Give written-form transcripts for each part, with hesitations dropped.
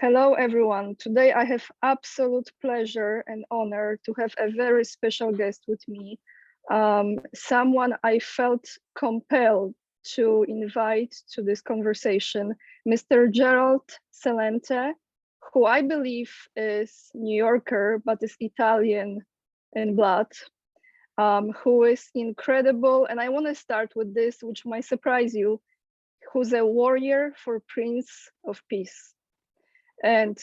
Hello, everyone. Today I have absolute pleasure and honor to have a very special guest with me, someone I felt compelled to invite to this conversation, Mr. Gerald Celente, who I believe is New Yorker, but is Italian in blood, who is incredible. And I want to start with this, which might surprise you, who's a warrior for Prince of Peace, and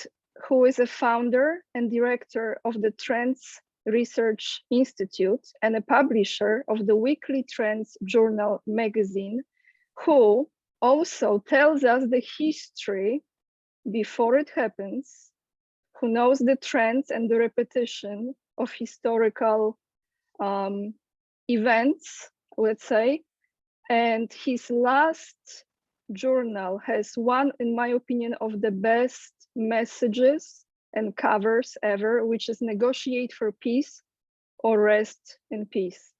who is a founder and director of the Trends Research Institute and a publisher of the weekly Trends Journal magazine, who also tells us the history before it happens, who knows the trends and the repetition of historical events, let's say. And his last journal has one, in my opinion, of the best messages and covers ever, which is Negotiate for Peace or Rest in Peace.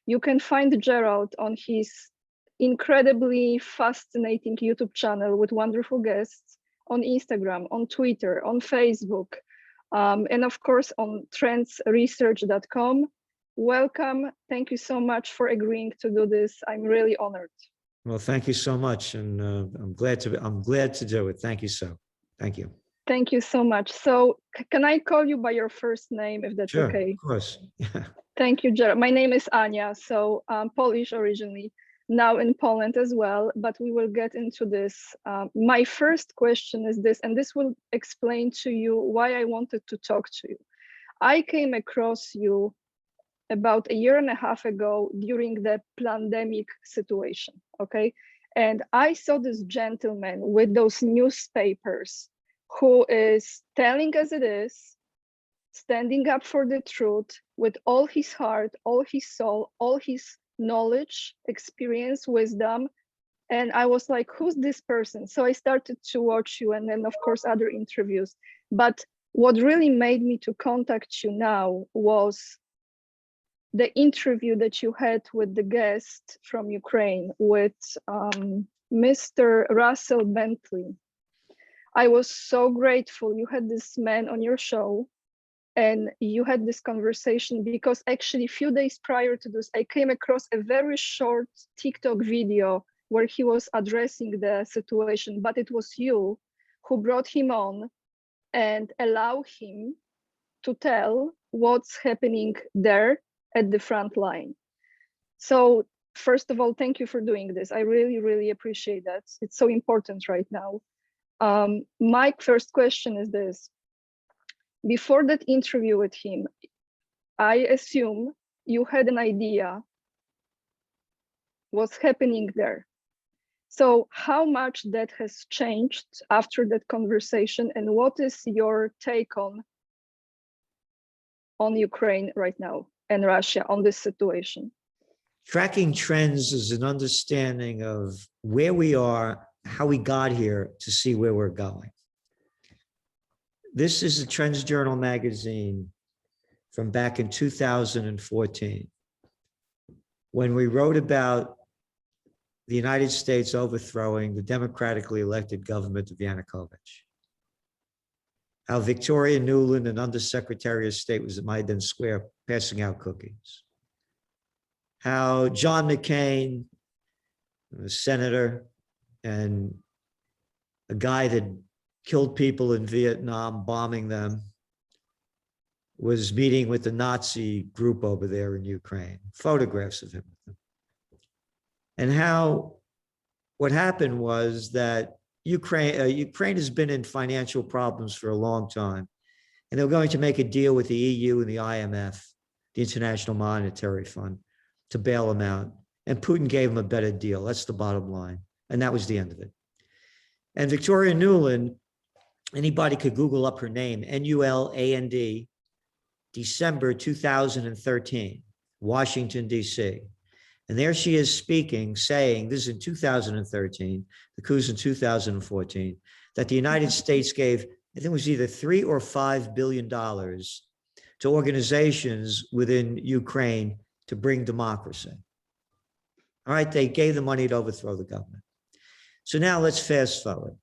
You can find Gerald on his incredibly fascinating YouTube channel with wonderful guests, on Instagram, on Twitter, on Facebook, and of course on trendsresearch.com. Welcome. Thank you so much for agreeing to do this. I'm really honored. Well, thank you so much, and I'm glad to do it. Thank you Thank you. Thank you so much. So can I call you by your first name, if that's Sure, okay? of course. Yeah. Thank you, Gerald. My name is Ania, so I'm Polish originally, now in Poland as well, but we will get into this. My first question is this, and this will explain to you why I wanted to talk to you. I came across you about a year and a half ago during the pandemic situation, okay? And I saw this gentleman with those newspapers who is telling as it is, standing up for the truth with all his heart, all his soul, all his knowledge, experience, wisdom. And I was like, who's this person? So I started to watch you, and then of course other interviews. But what really made me to contact you now was the interview that you had with the guest from Ukraine, with Mr. Russell Bentley. I was so grateful you had this man on your show and you had this conversation, because actually a few days prior to this, I came across a very short TikTok video where he was addressing the situation, but it was you who brought him on and allow him to tell what's happening there at the front line. So first of all, thank you for doing this. I really, really appreciate that. It's so important right now. My first question is this. Before that interview with him, I assume you had an idea what's happening there. So how much that has changed after that conversation, and what is your take on Ukraine right now and Russia on this situation? Tracking trends is an understanding of where we are, how we got here, to see where we're going. This is a Trends Journal magazine from back in 2014, when we wrote about the United States overthrowing the democratically elected government of Yanukovych. How Victoria Nuland, an Undersecretary of State, was at Maidan Square passing out cookies. How John McCain, a senator and a guy that killed people in Vietnam, bombing them, was meeting with the Nazi group over there in Ukraine. Photographs of him with them. And how what happened was that Ukraine has been in financial problems for a long time, and they're going to make a deal with the EU and the IMF, the International Monetary Fund, to bail them out. And Putin gave them a better deal. That's the bottom line. And that was the end of it. And Victoria Nuland, anybody could Google up her name, Nuland, December 2013, Washington, D.C. And there she is speaking, saying, this is in 2013, the coup's in 2014, that the United States gave, I think it was either $3 or $5 billion to organizations within Ukraine to bring democracy. All right, they gave the money to overthrow the government. So now let's fast forward.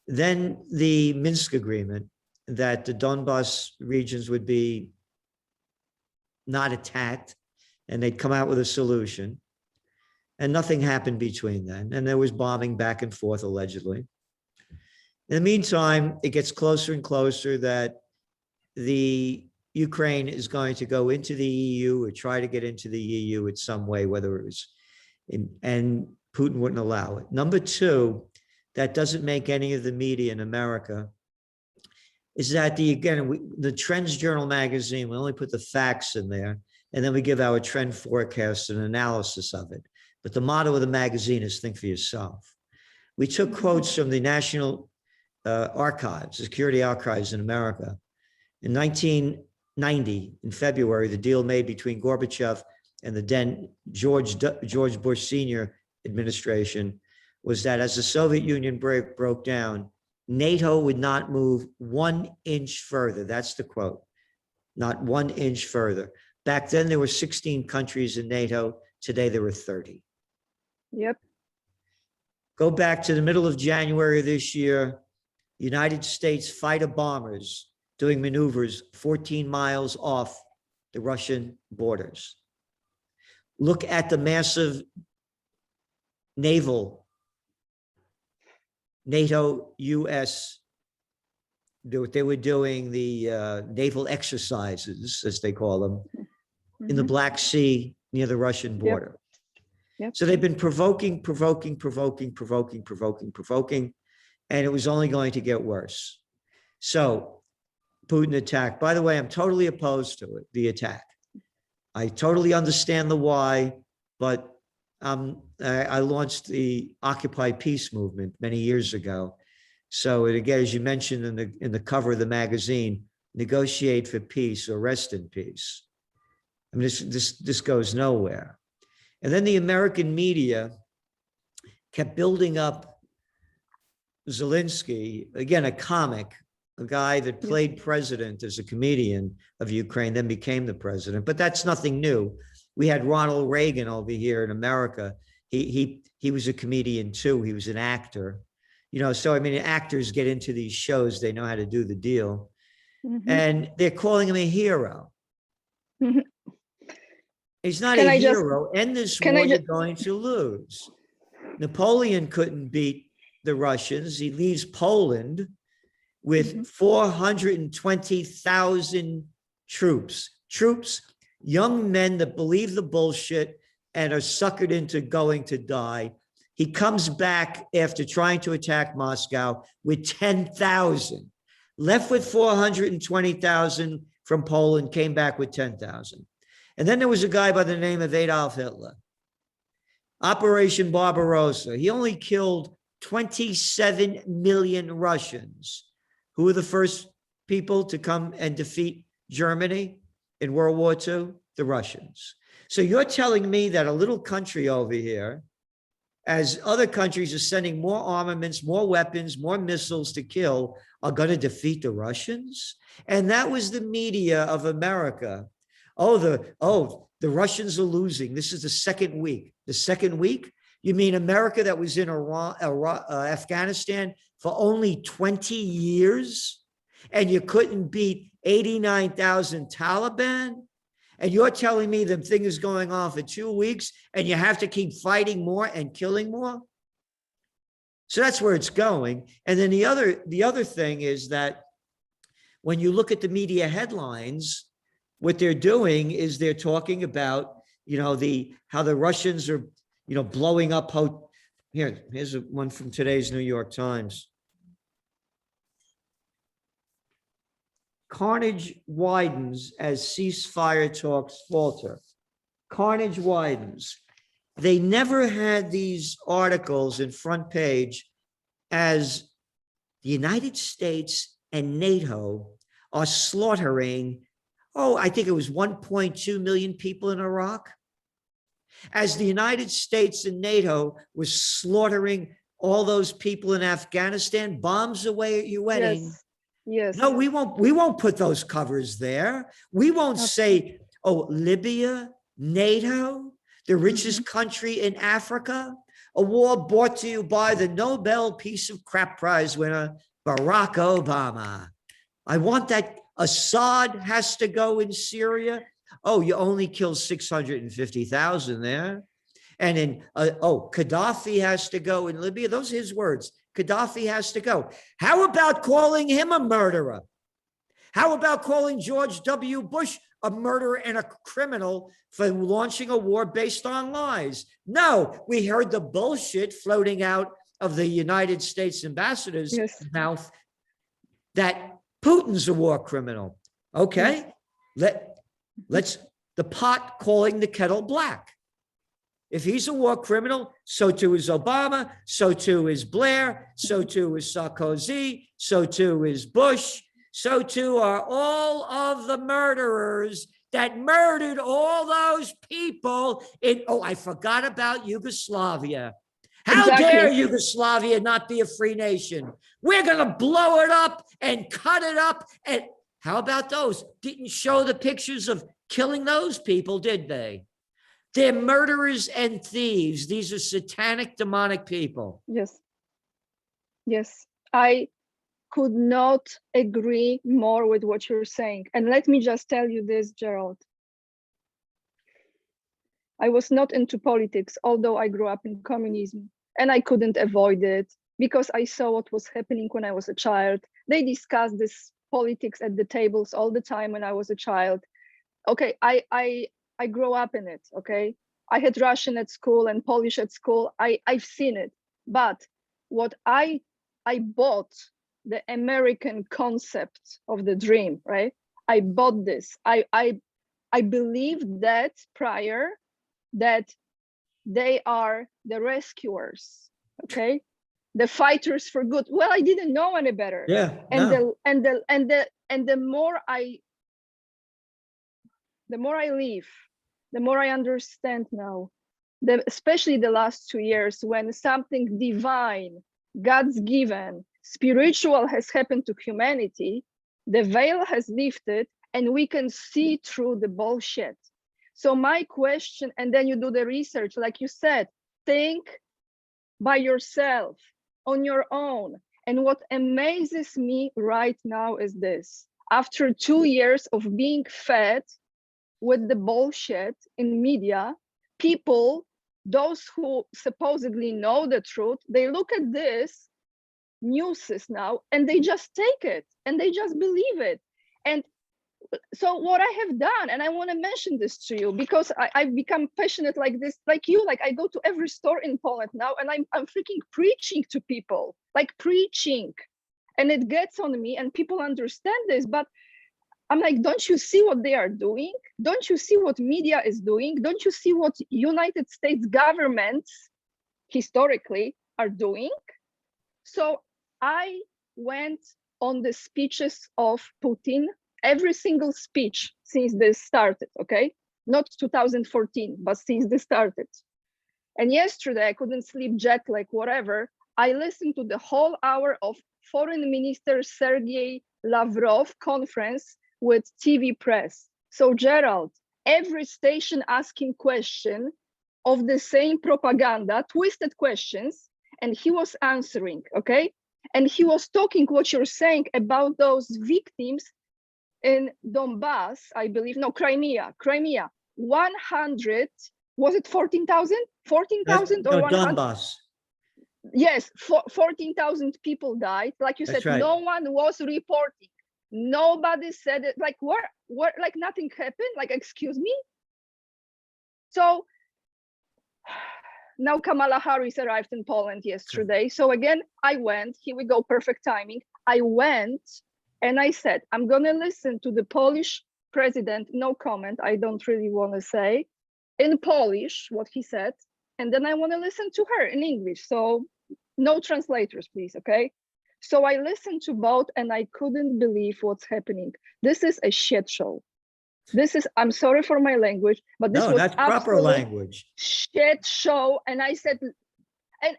Then the Minsk agreement that the Donbas regions would be not attacked and they'd come out with a solution. And nothing happened between then. And there was bombing back and forth, allegedly. In the meantime, it gets closer and closer that the Ukraine is going to go into the EU or try to get into the EU in some way, whether it was and Putin wouldn't allow it. Number two, that doesn't make any of the media in America, is that the Trends Journal magazine, we only put the facts in there, and then we give our trend forecast and analysis of it. But the motto of the magazine is think for yourself. We took quotes from the National Archives, the Security Archives in America. In 1990, in February, the deal made between Gorbachev and the then George Bush Sr. administration was that as the Soviet Union broke down, NATO would not move 1 inch further. That's the quote, not 1 inch further. Back then, there were 16 countries in NATO. Today, there were 30. Yep. Go back to the middle of January of this year, United States fighter bombers doing maneuvers 14 miles off the Russian borders. Look at the massive NATO-US, they were doing the naval exercises, as they call them, in the Black Sea near the Russian border. Yep. So they've been provoking, and it was only going to get worse. So Putin attacked. By the way, I'm totally opposed to it, the attack. I totally understand the why, but I launched the Occupy Peace movement many years ago. So again, as you mentioned in the cover of the magazine, negotiate for peace or rest in peace. I mean, this goes nowhere. And then the American media kept building up Zelensky, again, a comic, a guy that played president as a comedian of Ukraine, then became the president. But that's nothing new. We had Ronald Reagan over here in America. He was a comedian too. He was an actor. You know, so I mean, actors get into these shows, they know how to do the deal. And they're calling him a hero. He's not a hero. End this war, you're going to lose. Napoleon couldn't beat the Russians. He leaves Poland with 420,000 troops, young men that believe the bullshit and are suckered into going to die. He comes back after trying to attack Moscow with 10,000, left with 420,000 from Poland, came back with 10,000. And then there was a guy by the name of Adolf Hitler. Operation Barbarossa. He only killed 27 million Russians. Who were the first people to come and defeat Germany in World War II? The Russians. So you're telling me that a little country over here, as other countries are sending more armaments, more weapons, more missiles to kill, are going to defeat the Russians? And that was the media of America. The Russians are losing. This is the second week. The second week? You mean America that was in Afghanistan for only 20 years, and you couldn't beat 89,000 Taliban? And you're telling me the thing is going on for 2 weeks and you have to keep fighting more and killing more? So that's where it's going. And then the other thing is that when you look at the media headlines, what they're doing is they're talking about, how the Russians are, blowing up. Here's one from today's New York Times. Carnage widens as ceasefire talks falter. Carnage widens. They never had these articles in front page as the United States and NATO are slaughtering, I think it was 1.2 million people in Iraq. As the United States and NATO was slaughtering all those people in Afghanistan, bombs away at your wedding. Yes. No, we won't put those covers there. We won't say, Libya, NATO, the richest country in Africa. a war brought to you by the Nobel Peace of Crap Prize winner, Barack Obama. I want that. Assad has to go in Syria. Oh, you only killed 650,000 there. And in, Gaddafi has to go in Libya. Those are his words. Gaddafi has to go. How about calling him a murderer? How about calling George W. Bush a murderer and a criminal for launching a war based on lies? No, we heard the bullshit floating out of the United States ambassador's mouth that Putin's a war criminal. Okay, let's the pot calling the kettle black. If he's a war criminal, so too is Obama, so too is Blair, so too is Sarkozy, so too is Bush, so too are all of the murderers that murdered all those people in, I forgot about Yugoslavia. How dare Yugoslavia not be a free nation? We're going to blow it up and cut it up. And how about those? Didn't show the pictures of killing those people, did they? They're murderers and thieves. These are satanic, demonic people. Yes. Yes. I could not agree more with what you're saying. And let me just tell you this, Gerald. I was not into politics, although I grew up in communism, and I couldn't avoid it because I saw what was happening when I was a child. They discussed this politics at the tables all the time when I was a child. Okay, I grew up in it, okay? I had Russian at school and Polish at school. I've seen it. But what I bought the American concept of the dream, right? I bought this. I believed that prior, that they are the rescuers, okay? The fighters for good. Well, I didn't know any better. Yeah. And the more I live, the more I understand now, especially the last 2 years, when something divine, God's given, spiritual has happened to humanity, the veil has lifted and we can see through the bullshit. So my question, and then you do the research, like you said, think by yourself, on your own. And what amazes me right now is this. After 2 years of being fed with the bullshit in media, people, those who supposedly know the truth, they look at this news now and they just take it and they just believe it. And so what I have done, and I want to mention this to you because I've become passionate like this, like you, like I go to every store in Poland now and I'm freaking preaching to people, like preaching, and it gets on me and people understand this, but I'm like, don't you see what they are doing? Don't you see what media is doing? Don't you see what United States governments historically are doing? So I went on the speeches of Putin, every single speech since this started, okay? Not 2014, but since this started. And yesterday I couldn't sleep, jet lag, whatever. I listened to the whole hour of Foreign Minister Sergei Lavrov conference with TV press. So Gerald, every station asking question of the same propaganda, twisted questions, and he was answering, okay? And he was talking what you're saying about those victims in Donbass, I believe, no, Crimea, 100, was it 14,000? 14,000 or 100? Donbass. Yes, 14,000 people died. Like you said, right. No one was reporting. Nobody said it, like where, like nothing happened, like, excuse me? So now Kamala Harris arrived in Poland yesterday. So again, I went, here we go, perfect timing. I went and I said, I'm gonna listen to the Polish president, no comment, I don't really wanna say, in Polish, what he said, and then I wanna listen to her in English. So no translators, please, okay? So I listened to both and I couldn't believe what's happening. This is a shit show. This is, I'm sorry for my language, but this was that's proper language. Shit show. And I said,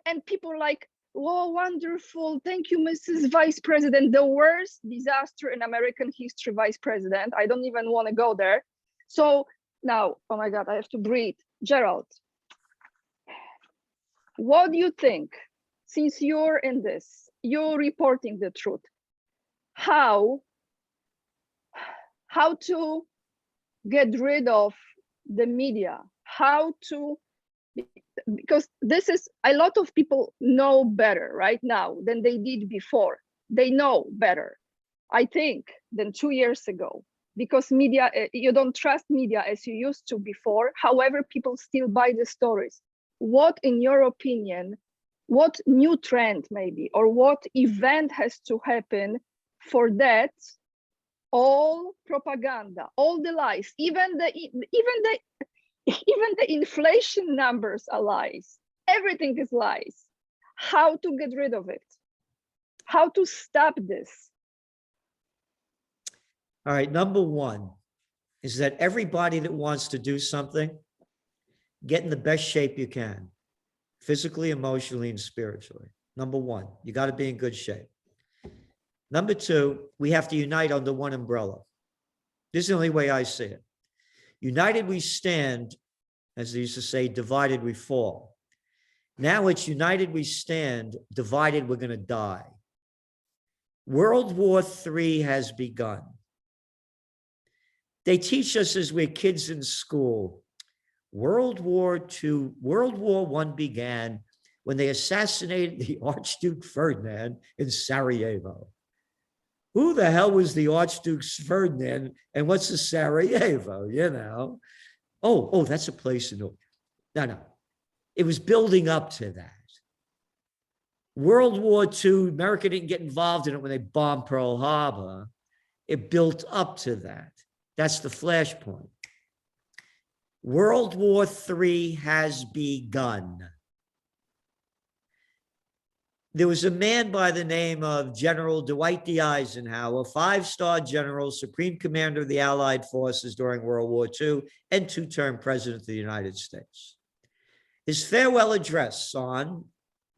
and people are like, oh, wonderful. Thank you, Mrs. Vice President. The worst disaster in American history, Vice President. I don't even want to go there. So now, oh my God, I have to breathe. Gerald, What do you think, since you're in this, you're reporting the truth, how to get rid of the media, how to, because this is, a lot of people know better right now than they did before. They know better, I think, than 2 years ago, because media, you don't trust media as you used to before. However, people still buy the stories. What, in your opinion, what new trend maybe, or what event has to happen for that all propaganda, all the lies, even the inflation numbers are lies. Everything is lies. How to get rid of it? How to stop this? All right, number one is that everybody that wants to do something, get in the best shape you can, physically, emotionally, and spiritually. Number one, you got to be in good shape. Number two, we have to unite under one umbrella. This is the only way I see it. United we stand, as they used to say, divided we fall. Now it's united we stand, divided we're going to die. World War III has begun. They teach us as we're kids in school, World War I began when they assassinated the Archduke Ferdinand in Sarajevo. Who the hell was the Archduke Ferdinand and what's the Sarajevo, you know? Oh, that's a place in no. It was building up to that. World War II, America didn't get involved in it when they bombed Pearl Harbor. It built up to that. That's the flashpoint. World War III has begun. There was a man by the name of General Dwight D. Eisenhower, 5-star general, supreme commander of the Allied forces during World War II, and 2-term president of the United States. His farewell address on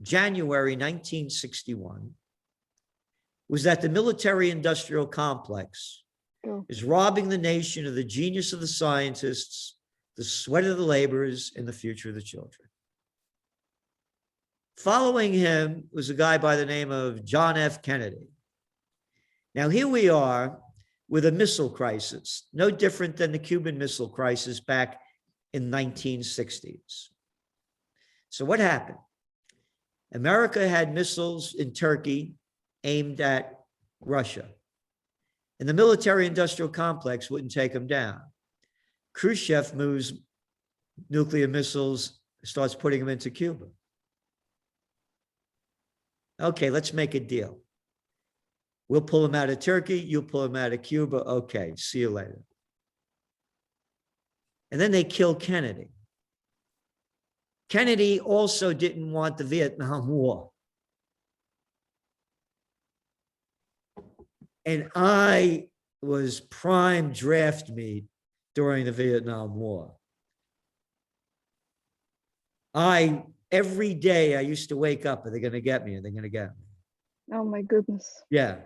January 1961 was that the military-industrial complex is robbing the nation of the genius of the scientists, the sweat of the laborers, and the future of the children. Following him was a guy by the name of John F. Kennedy. Now, here we are with a missile crisis, no different than the Cuban Missile Crisis back in the 1960s. So what happened? America had missiles in Turkey aimed at Russia, and the military-industrial complex wouldn't take them down. Khrushchev moves nuclear missiles, starts putting them into Cuba. Okay, let's make a deal. We'll pull them out of Turkey, you'll pull them out of Cuba. Okay, see you later. And then they kill Kennedy. Kennedy also didn't want the Vietnam War. And I was prime draft meat during the Vietnam War. Every day I used to wake up, are they going to get me? Are they going to get me? Oh my goodness. Yeah.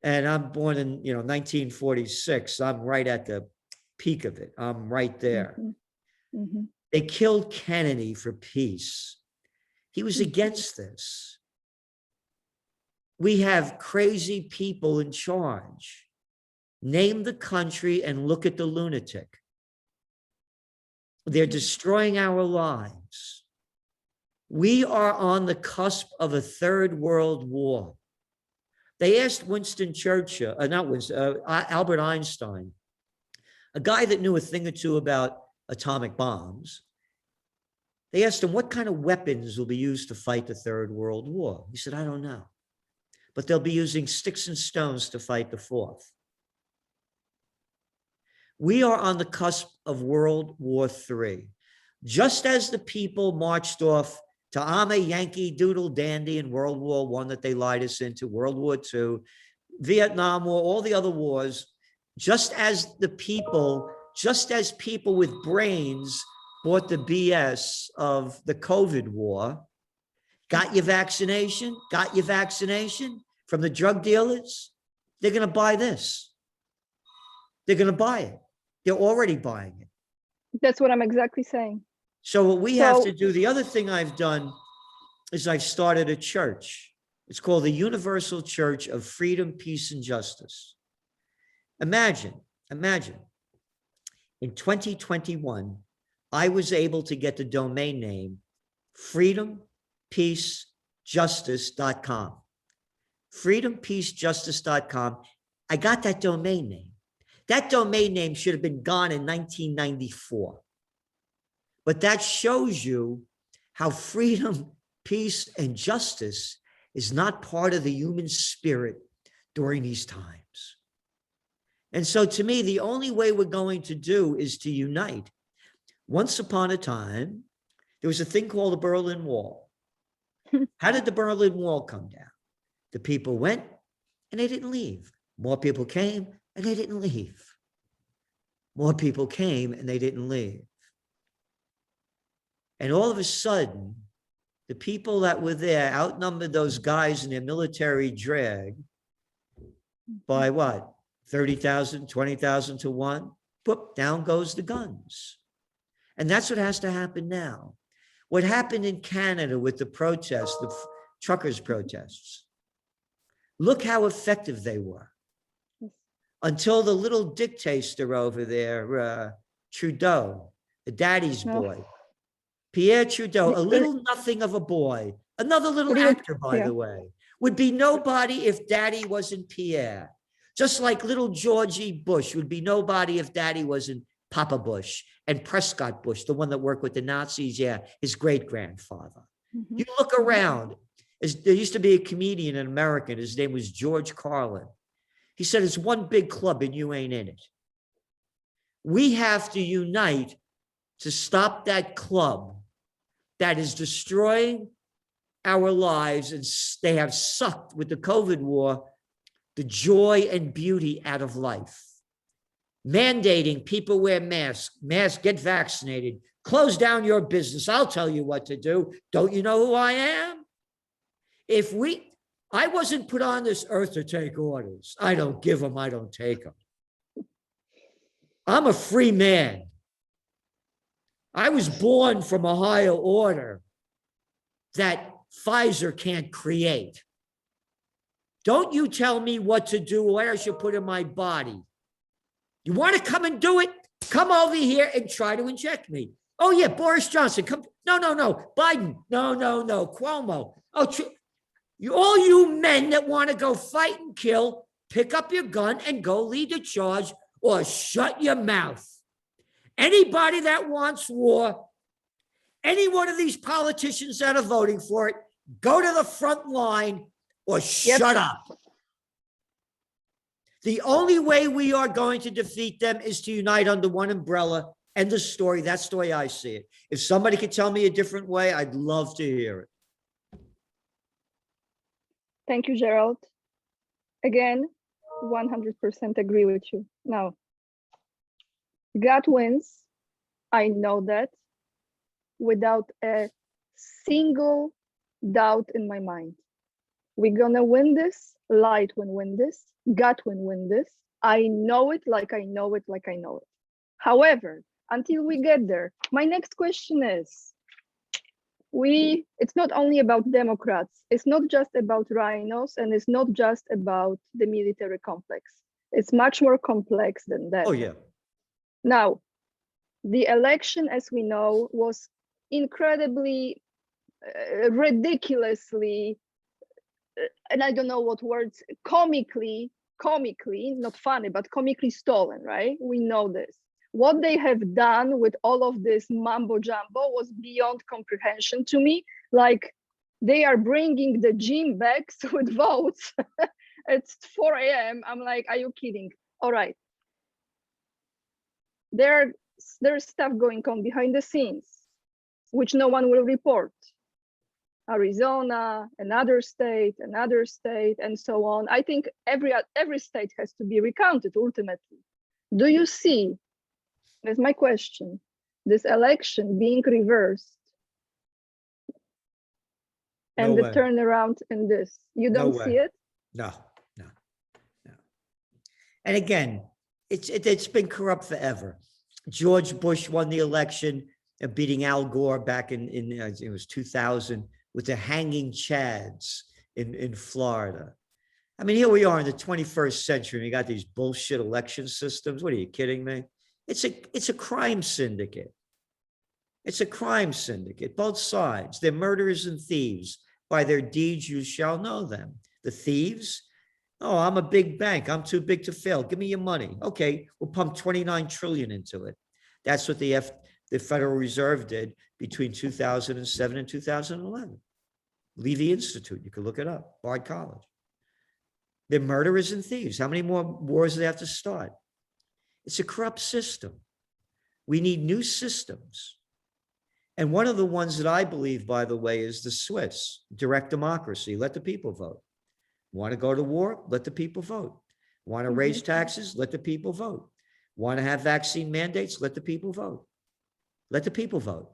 And I'm born in, 1946. I'm right at the peak of it. I'm right there. Mm-hmm. Mm-hmm. They killed Kennedy for peace. He was against this. We have crazy people in charge. Name the country and look at the lunatic. They're destroying our lives. We are on the cusp of a third world war. They asked Albert Einstein, a guy that knew a thing or two about atomic bombs. They asked him, what kind of weapons will be used to fight the Third World War? He said, I don't know, but they'll be using sticks and stones to fight the fourth. We are on the cusp of World War III. Just as the people marched off to I'm a Yankee Doodle Dandy in World War I that they lied us into, World War II, Vietnam War, all the other wars, just as people with brains bought the BS of the COVID war, got your vaccination from the drug dealers, they're going to buy this. They're going to buy it. They're already buying it. That's what I'm exactly saying. So what we have to do, the other thing I've done is I've started a church. It's called the Universal Church of Freedom, Peace, and Justice. Imagine, in 2021, I was able to get the domain name freedompeacejustice.com. freedompeacejustice.com. I got that domain name. That domain name should have been gone in 1994. But that shows you how freedom, peace, and justice is not part of the human spirit during these times. And so to me, the only way we're going to do is to unite. Once upon a time, there was a thing called the Berlin Wall. How did the Berlin Wall come down? The people went and they didn't leave. More people came and they didn't leave. More people came and they didn't leave. And all of a sudden, the people that were there outnumbered those guys in their military drag by what? 30,000, 20,000 to 1. Boop, down goes the guns. And that's what has to happen now. What happened in Canada with the protests, the truckers' protests, look how effective they were. Until the little dictator over there, Trudeau, the daddy's boy, Pierre Trudeau, a little nothing of a boy, another little actor, by the way, would be nobody if daddy wasn't Pierre. Just like little Georgie Bush would be nobody if daddy wasn't Papa Bush, and Prescott Bush, the one that worked with the Nazis, his great-grandfather. Mm-hmm. You look around, there used to be a comedian, an American, his name was George Carlin. He said, it's one big club and you ain't in it. We have to unite to stop that club that is destroying our lives, and they have sucked with the COVID war the joy and beauty out of life. Mandating people wear masks, get vaccinated, close down your business. I'll tell you what to do. Don't you know who I am? I wasn't put on this earth to take orders. I don't give them, I don't take them. I'm a free man. I was born from a higher order that Pfizer can't create. Don't you tell me what to do, what I should put in my body. You want to come and do it? Come over here and try to inject me. Oh, yeah, Boris Johnson, come. No. Biden, no. Cuomo. Oh, all you men that want to go fight and kill, pick up your gun and go lead the charge, or shut your mouth. Anybody that wants war, any one of these politicians that are voting for it, go to the front line or shut up. The only way we are going to defeat them is to unite under one umbrella. End of story. That's the way I see it. If somebody could tell me a different way, I'd love to hear it. Thank you, Gerald. Again, 100% agree with you. Now, God wins. I know that without a single doubt in my mind. We're gonna win this. Light will win this. God will win this. I know it like I know it like I know it. However, until we get there, my next question is, it's not only about Democrats. It's not just about rhinos, and it's not just about the military complex. It's much more complex than that. Oh, yeah. Now, the election, as we know, was incredibly, ridiculously, and I don't know what words, comically, not funny, but comically stolen, right? We know this. What they have done with all of this mambo jumbo was beyond comprehension to me. Like, they are bringing the gym bags with votes. It's 4 a.m. I'm like, are you kidding? All right. There's stuff going on behind the scenes, which no one will report. Arizona, another state, and so on. I think every state has to be recounted ultimately. Do you see, that's my question, this election being reversed and the turnaround in this? You don't see it? No. And again, it's been corrupt forever. George Bush won the election, beating Al Gore back in it was 2000. with the hanging chads in Florida. I mean, here we are in the 21st century, and you got these bullshit election systems. What are you kidding me? It's a crime syndicate. It's a crime syndicate, both sides. They're murderers and thieves. By their deeds, you shall know them. The thieves, oh, I'm a big bank. I'm too big to fail. Give me your money. Okay, we'll pump 29 trillion into it. That's what the Federal Reserve did between 2007 and 2011. Levy Institute, you can look it up, Bard College. They're murderers and thieves. How many more wars do they have to start? It's a corrupt system. We need new systems. And one of the ones that I believe, by the way, is the Swiss, direct democracy. Let the people vote. Want to go to war? Let the people vote. Want to raise taxes? Let the people vote. Want to have vaccine mandates? Let the people vote. Let the people vote.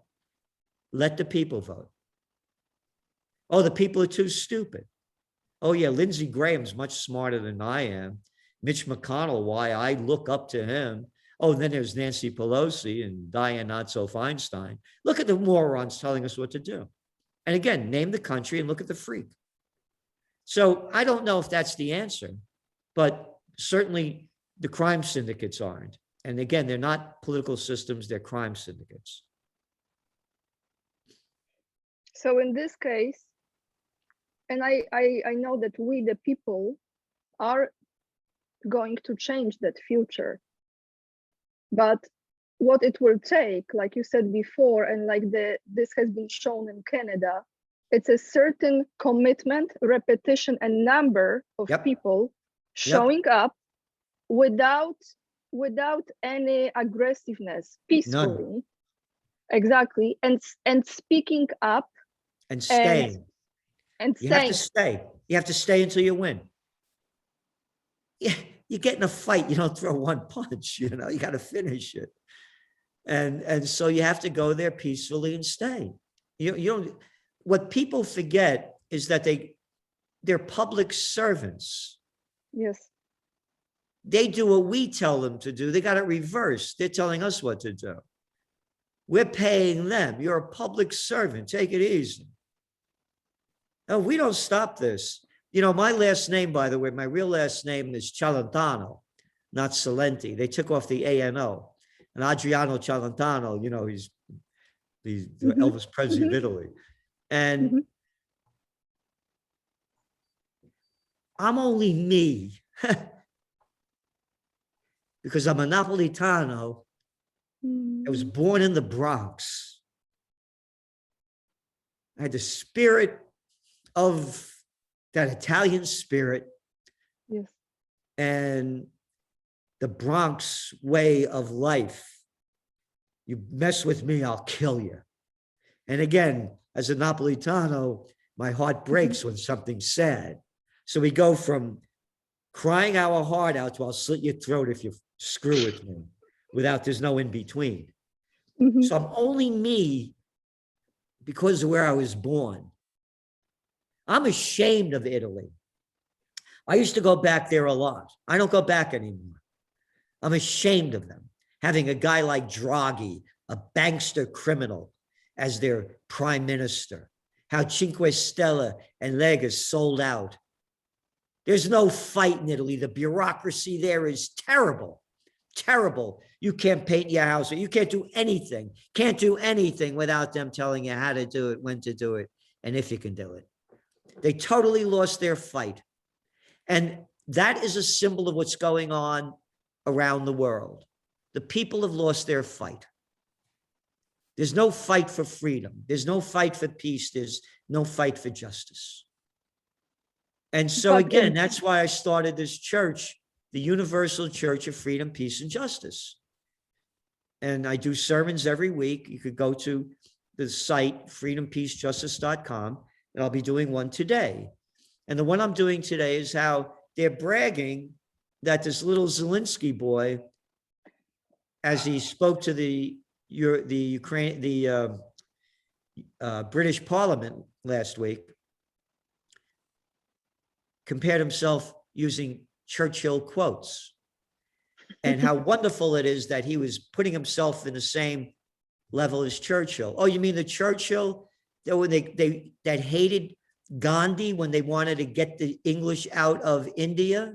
Let the people vote. Oh, the people are too stupid. Oh, yeah, Lindsey Graham's much smarter than I am. Mitch McConnell, why I look up to him. Oh, and then there's Nancy Pelosi and Dianne Not-So-Feinstein. Look at the morons telling us what to do. And again, name the country and look at the freak. So I don't know if that's the answer, but certainly the crime syndicates aren't. And again, they're not political systems, they're crime syndicates. So in this case, and I know that we, the people, are going to change that future. But what it will take, like you said before, and like this has been shown in Canada, it's a certain commitment, repetition, and number of people showing up without any aggressiveness, peacefully. None. Exactly, and speaking up and staying. And you have to stay. You have to stay until you win. Yeah, you get in a fight, you don't throw one punch, you got to finish it. And so you have to go there peacefully and stay. You don't, what people forget is that they're public servants. Yes. They do what we tell them to do. They got it reversed. They're telling us what to do. We're paying them. You're a public servant. Take it easy. No, we don't stop this. My last name, by the way, my real last name is Celentano, not Celente. They took off the ANO. And Adriano Celentano, he's the Elvis Presley of Italy. And I'm only me because I'm a Napolitano. I was born in the Bronx. I had the spirit of that Italian spirit. Yes. And the Bronx way of life. You mess with me, I'll kill you. And again, as a Napolitano, my heart breaks when something's sad. So we go from crying our heart out to I'll slit your throat if you screw with me, there's no in between. So I'm only me because of where I was born. I'm ashamed of Italy. I used to go back there a lot. I don't go back anymore. I'm ashamed of them. Having a guy like Draghi, a bankster criminal, as their prime minister. How Cinque Stelle and Lega sold out. There's no fight in Italy. The bureaucracy there is terrible. Terrible. You can't paint your house. You can't do anything. Can't do anything without them telling you how to do it, when to do it, and if you can do it. They totally lost their fight. And that is a symbol of what's going on around the world. The people have lost their fight. There's no fight for freedom. There's no fight for peace. There's no fight for justice. And so again, that's why I started this church, the Universal Church of Freedom, Peace, and Justice. And I do sermons every week. You could go to the site, freedompeacejustice.com, and I'll be doing one today. And the one I'm doing today is how they're bragging that this little Zelensky boy, as he spoke to the British Parliament last week, compared himself using Churchill quotes, and how wonderful it is that he was putting himself in the same level as Churchill. Oh, you mean the Churchill when that hated Gandhi when they wanted to get the English out of India.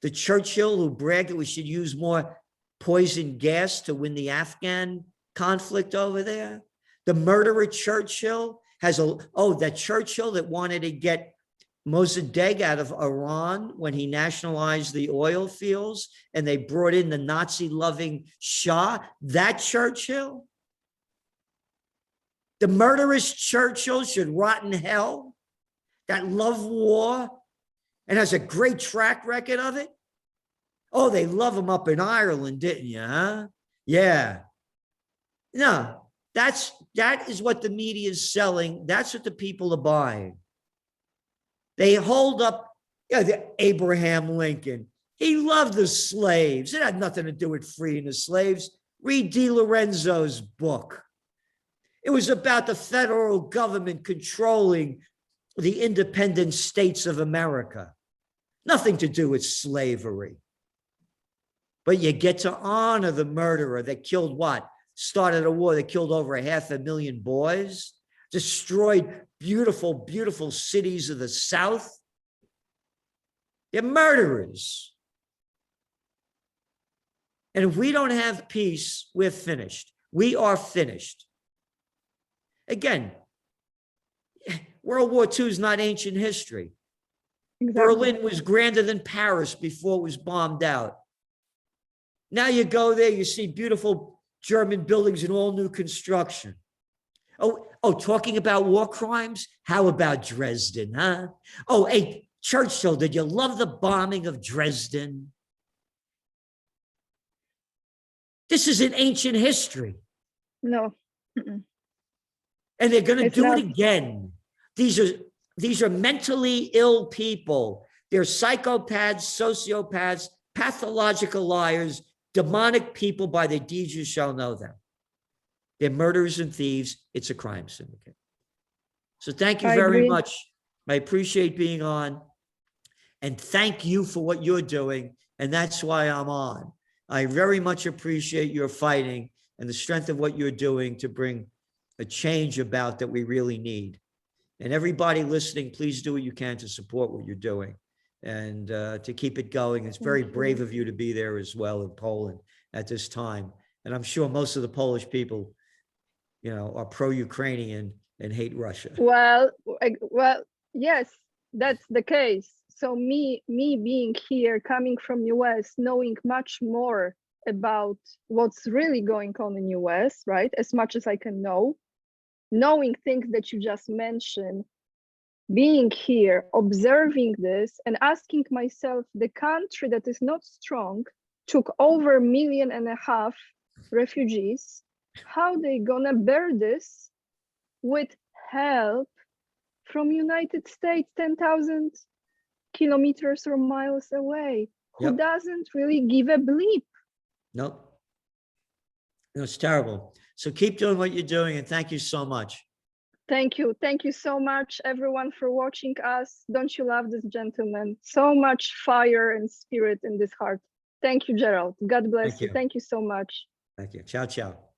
The Churchill who bragged that we should use more poison gas to win the Afghan conflict over there. The murderer Churchill that Churchill that wanted to get Mossadegh out of Iran when he nationalized the oil fields and they brought in the Nazi-loving Shah, that Churchill. The murderous Churchill should rot in hell, that loved war and has a great track record of it. Oh, they love him up in Ireland, didn't you, huh? Yeah. No, that is what the media is selling. That's what the people are buying. They hold up the Abraham Lincoln. He loved the slaves. It had nothing to do with freeing the slaves. Read DiLorenzo's book. It was about the federal government controlling the independent states of America. Nothing to do with slavery. But you get to honor the murderer that killed what? Started a war that killed over 500,000 boys, destroyed beautiful, beautiful cities of the South. They're murderers. And if we don't have peace, we're finished. We are finished. Again, World War II is not ancient history. Exactly. Berlin was grander than Paris before it was bombed out. Now you go there, you see beautiful German buildings in all new construction. Oh, talking about war crimes? How about Dresden, huh? Oh, hey, Churchill, did you love the bombing of Dresden? This is an ancient history. No. And they're going to do it again. These are mentally ill people. They're psychopaths, sociopaths, pathological liars, demonic people. By their deeds you shall know them. They're murderers and thieves. It's a crime syndicate. So thank you very much. I appreciate being on. And thank you for what you're doing. And that's why I'm on. I very much appreciate your fighting and the strength of what you're doing to bring a change about that we really need. And everybody listening, please do what you can to support what you're doing and to keep it going. It's very brave of you to be there as well in Poland at this time. And I'm sure most of the Polish people, are pro-Ukrainian and hate Russia. Well, yes, that's the case. So me being here, coming from US, knowing much more about what's really going on in US, right? As much as I can know, knowing things that you just mentioned, being here, observing this and asking myself, the country that is not strong took over 1.5 million refugees. How they gonna bear this with help from United States, 10,000 kilometers or miles away, who doesn't really give a bleep? Nope. No, it's terrible. So keep doing what you're doing, and thank you so much. Thank you. Thank you so much, everyone, for watching us. Don't you love this gentleman? So much fire and spirit in this heart. Thank you, Gerald. God bless you. Thank you so much. Thank you. Ciao, ciao.